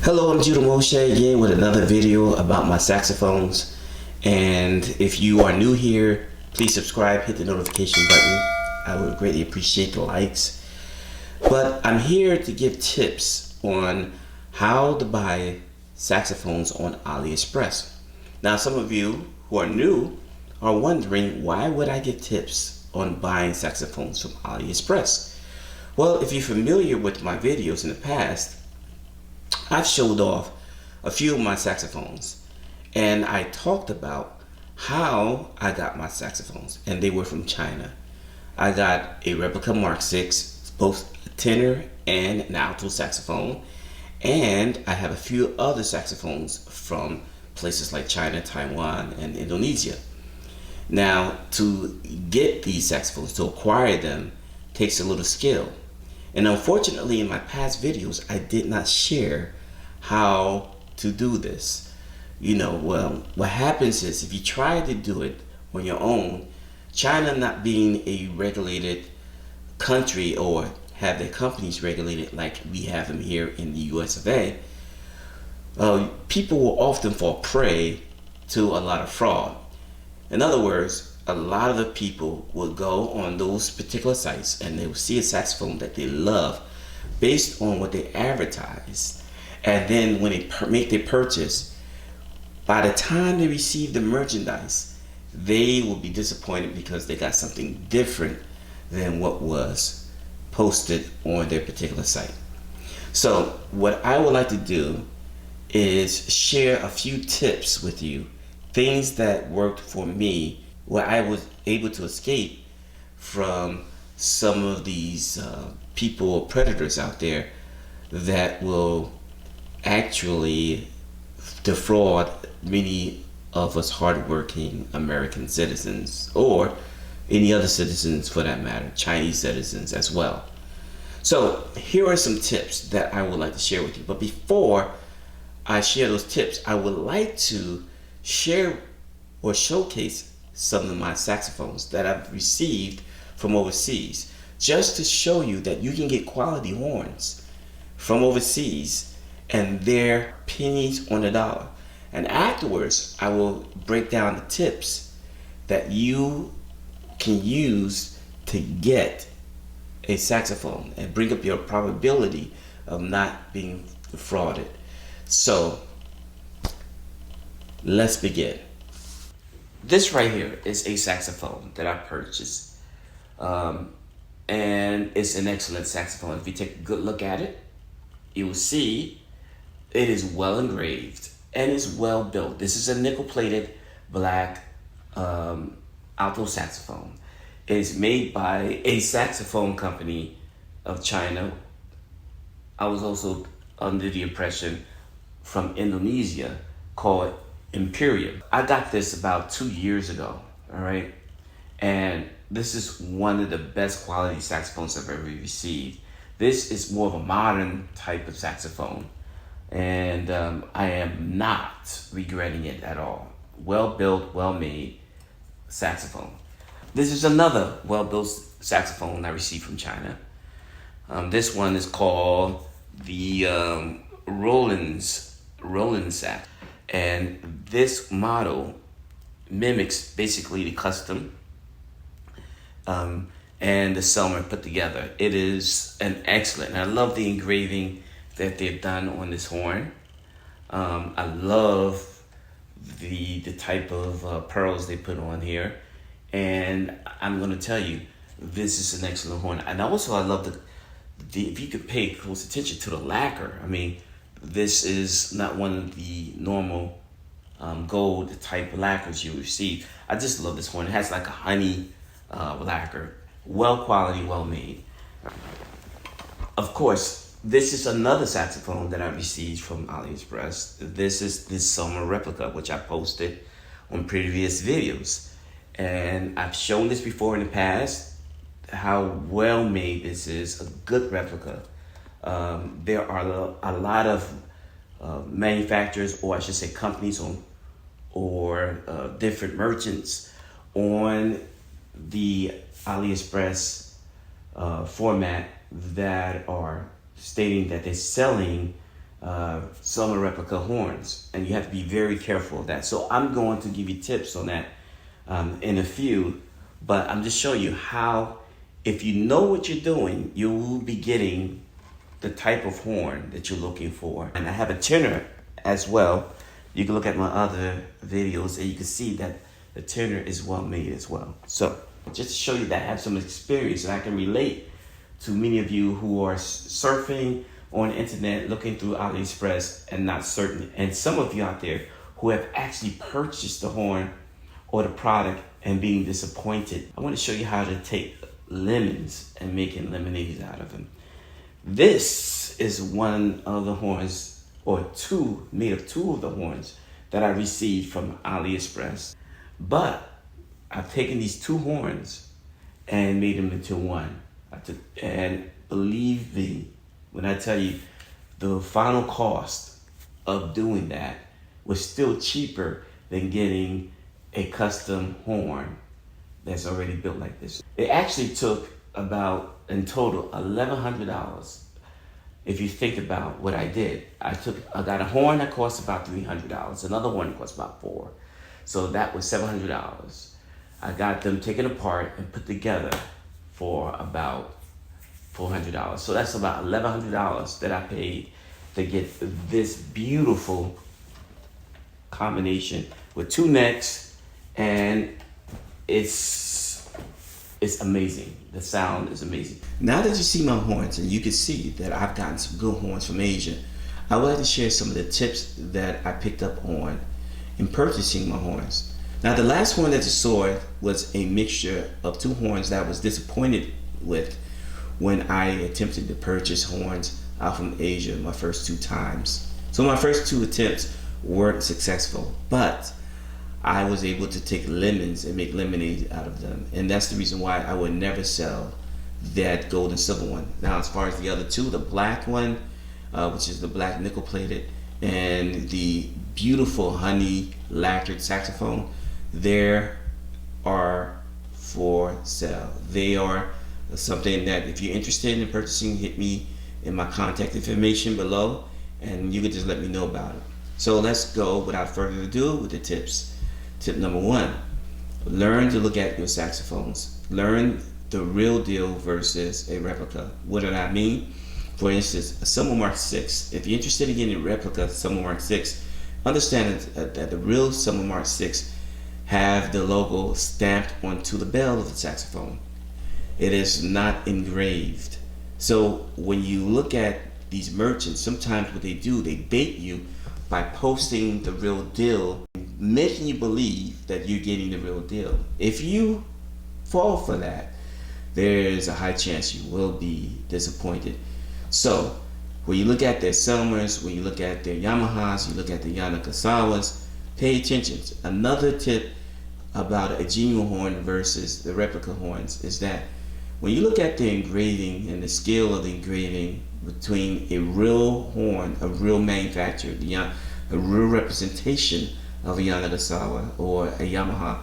Hello, I'm Judah Moshe again with another video about my saxophones. And if you are new here, please subscribe, hit the notification button. I would greatly appreciate the likes. But I'm here to give tips on how to buy saxophones on AliExpress. Now, some of you who are new are wondering, why would I get tips on buying saxophones from AliExpress? Well, if you're familiar with my videos in the past, I've showed off a few of my saxophones, and I talked about how I got my saxophones, and they were from China. I got a replica Mark 6, both a tenor and an alto saxophone, and I have a few other saxophones from places like China, Taiwan, and Indonesia. Now, to get these saxophones, to acquire them, takes a little skill. And unfortunately, in my past videos, I did not share how to do this. Well, what happens is, if you try to do it on your own, China not being a regulated country or have their companies regulated like we have them here in the US of A, people will often fall prey to a lot of fraud. In other words, a lot of the people will go on those particular sites and they will see a saxophone that they love based on what they advertise. And then when they make their purchase, by the time they receive the merchandise, they will be disappointed because they got something different than what was posted on their particular site. So what I would like to do is share a few tips with you, things that worked for me, where I was able to escape from some of these people or predators out there that will actually defraud many of us hardworking American citizens, or any other citizens for that matter, Chinese citizens as well. So here are some tips that I would like to share with you. But before I share those tips, I would like to share or showcase some of my saxophones that I've received from overseas, just to show you that you can get quality horns from overseas and they're pennies on the dollar. And afterwards, I will break down the tips that you can use to get a saxophone and bring up your probability of not being defrauded. So let's begin. This right here is a saxophone that I purchased, and it's an excellent saxophone. If you take a good look at it, you will see it is well engraved and is well built. This is a nickel-plated black alto saxophone. It is made by a saxophone company of China. I was also under the impression from Indonesia, called Imperium. I got this about 2 years ago, all right? And this is one of the best quality saxophones I've ever received. This is more of a modern type of saxophone, and I am not regretting it at all. Well built, well made saxophone. This is another well built saxophone I received from China. This one is called the Roland sax. And this model mimics basically the custom and the Selmer put together. It is an excellent, and I love the engraving that they've done on this horn. I love the type of pearls they put on here. And I'm going to tell you, this is an excellent horn. And also I love the if you could pay close attention to the lacquer. I mean, this is not one of the normal gold type lacquers you receive. I just love this horn. It has like a honey lacquer. Well quality, well made. Of course, this is another saxophone that I received from AliExpress. This is this summer replica, which I posted on previous videos. And I've shown this before in the past, how well made this is, a good replica. There are a lot of manufacturers, or I should say companies, or different merchants on the AliExpress format that are stating that they're selling some replica horns, and you have to be very careful of that. So I'm going to give you tips on that in a few, but I'm just showing you how, if you know what you're doing, you will be getting the type of horn that you're looking for. And I have a tenor as well. You can look at my other videos and you can see that the tenor is well made as well. So just to show you that I have some experience and I can relate to many of you who are surfing on the internet, looking through AliExpress and not certain. And some of you out there who have actually purchased the horn or the product and being disappointed. I want to show you how to take lemons and making lemonade out of them. This is one of the horns, or made of two of the horns that I received from AliExpress. But I've taken these two horns and made them into one. And believe me when I tell you, the final cost of doing that was still cheaper than getting a custom horn that's already built like this. It actually took about, in total, $1,100. If you think about what I did, I got a horn that cost about $300. Another horn that cost about $400. So that was $700. I got them taken apart and put together for about $400. So that's about $1,100 that I paid to get this beautiful combination with two necks, and it's amazing. The sound is amazing. Now that you see my horns and you can see that I've gotten some good horns from Asia, I would like to share some of the tips that I picked up on in purchasing my horns. Now the last horn that you saw was a mixture of two horns that I was disappointed with when I attempted to purchase horns out from Asia my first two times. So my first two attempts weren't successful, but I was able to take lemons and make lemonade out of them. And that's the reason why I would never sell that gold and silver one. Now as far as the other two, the black one, which is the black nickel plated, and the beautiful honey lacquered saxophone, they are for sale. They are something that if you're interested in purchasing, hit me in my contact information below and you can just let me know about it. So let's go without further ado with the tips. Tip number one, learn to look at your saxophones. Learn the real deal versus a replica. What do I mean? For instance, a Selmer Mark 6. If you're interested in getting a replica Selmer Mark 6, understand that the real Selmer Mark 6 have the logo stamped onto the bell of the saxophone. It is not engraved. So when you look at these merchants, sometimes what they do, they bait you by posting the real deal, making you believe that you're getting the real deal. If you fall for that, there's a high chance you will be disappointed. So when you look at their Selmers, when you look at their Yamahas, you look at the Yanagasawas, pay attention. Another tip about a genuine horn versus the replica horns is that when you look at the engraving and the scale of the engraving between a real horn, a real manufacturer, a real representation of a Yanagasawa or a Yamaha,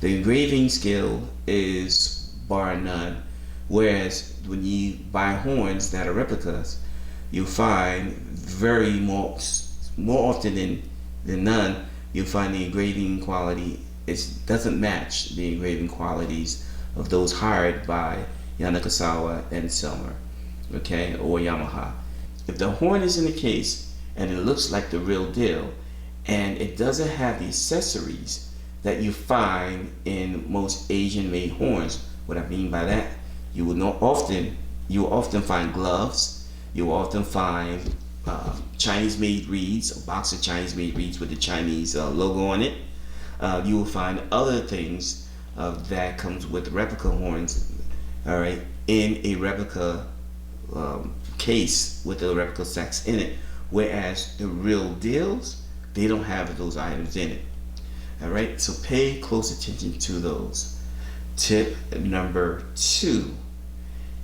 the engraving scale is bar none. Whereas when you buy horns that are replicas, you'll find more often than none, you'll find the engraving quality doesn't match the engraving qualities of those hired by Yanagasawa and Selmer, okay, or Yamaha. If the horn is in the case and it looks like the real deal and it doesn't have the accessories that you find in most Asian made horns, what I mean by that, you will often find gloves, you will often find Chinese made reeds, a box of Chinese made reeds with the Chinese logo on it. You will find other things that comes with replica horns, all right, in a replica case with the replica sax in it, whereas the real deals, they don't have those items in it. All right, so pay close attention to those. Tip number two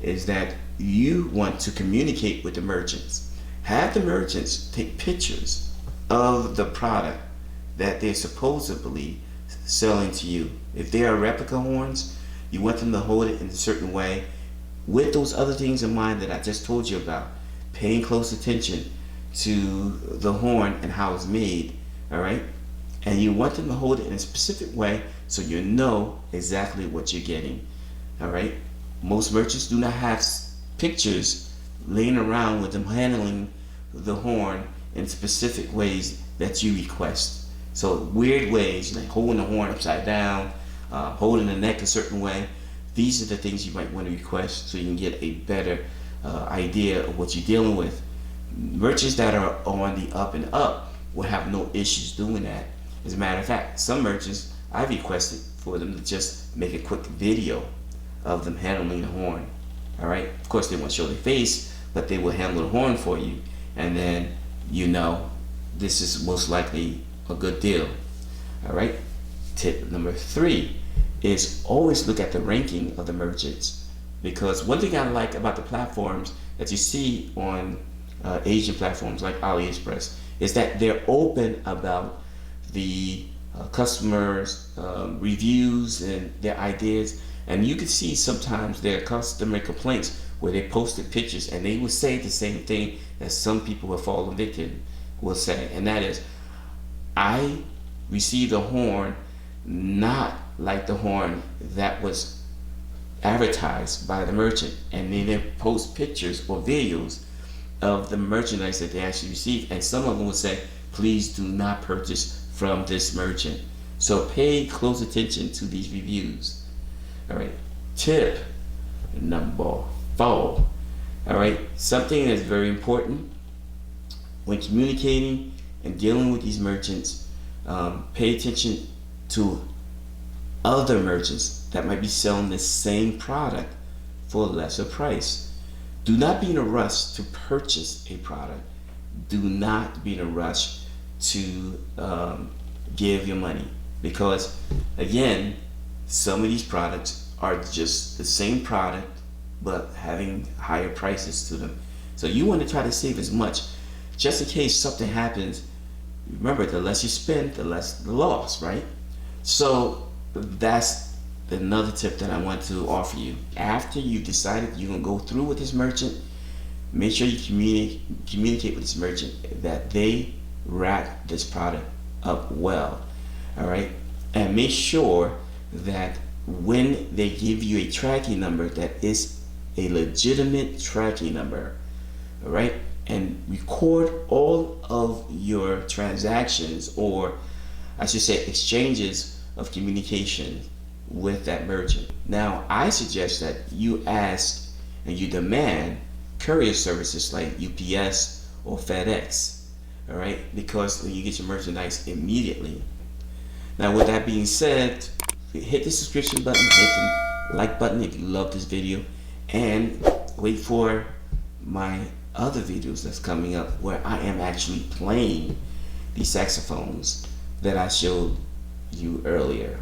is that you want to communicate with the merchants. Have the merchants take pictures of the product that they're supposedly selling to you. If they are replica horns, you want them to hold it in a certain way with those other things in mind that I just told you about. Paying close attention to the horn and how it's made, all right? And you want them to hold it in a specific way so you know exactly what you're getting, all right? Most merchants do not have pictures laying around with them handling the horn in specific ways that you request. So weird ways, like holding the horn upside down, holding the neck a certain way. These are the things you might want to request so you can get a better idea of what you're dealing with. Merchants that are on the up and up will have no issues doing that. As a matter of fact, some merchants I've requested for them to just make a quick video of them handling the horn. All right, of course they won't show their face, but they will handle the horn for you, and then you know this is most likely a good deal. All right, tip number 3 is always look at the ranking of the merchants, because one thing I like about the platforms that you see on Asian platforms like AliExpress is that they're open about the customers' reviews and their ideas. And you can see sometimes their customer complaints where they posted pictures and they will say the same thing that some people who have fallen victim will say, and that is, I received a horn not like the horn that was advertised by the merchant. And they then post pictures or videos of the merchandise that they actually received, and some of them will say, please do not purchase from this merchant. So pay close attention to these reviews. All right, tip number 4. All right, something that's very important when communicating and dealing with these merchants, pay attention to other merchants that might be selling the same product for a lesser price. Do not be in a rush to purchase a product. Do not be in a rush to give your money, because again, some of these products are just the same product but having higher prices to them. So you want to try to save as much, just in case something happens. Remember, the less you spend, the less the loss, right? So that's another tip that I want to offer you. After you've decided you're going to go through with this merchant, make sure you communicate with this merchant that they wrap this product up well. All right, and make sure that when they give you a tracking number, that is a legitimate tracking number. All right, and record all of your transactions, or I should say exchanges of communication with that merchant. Now I suggest that you ask and you demand courier services like UPS or FedEx, all right, because you get your merchandise immediately. Now with that being said, hit the subscription button, hit the like button if you love this video, and wait for my other videos that's coming up where I am actually playing these saxophones that I showed you earlier.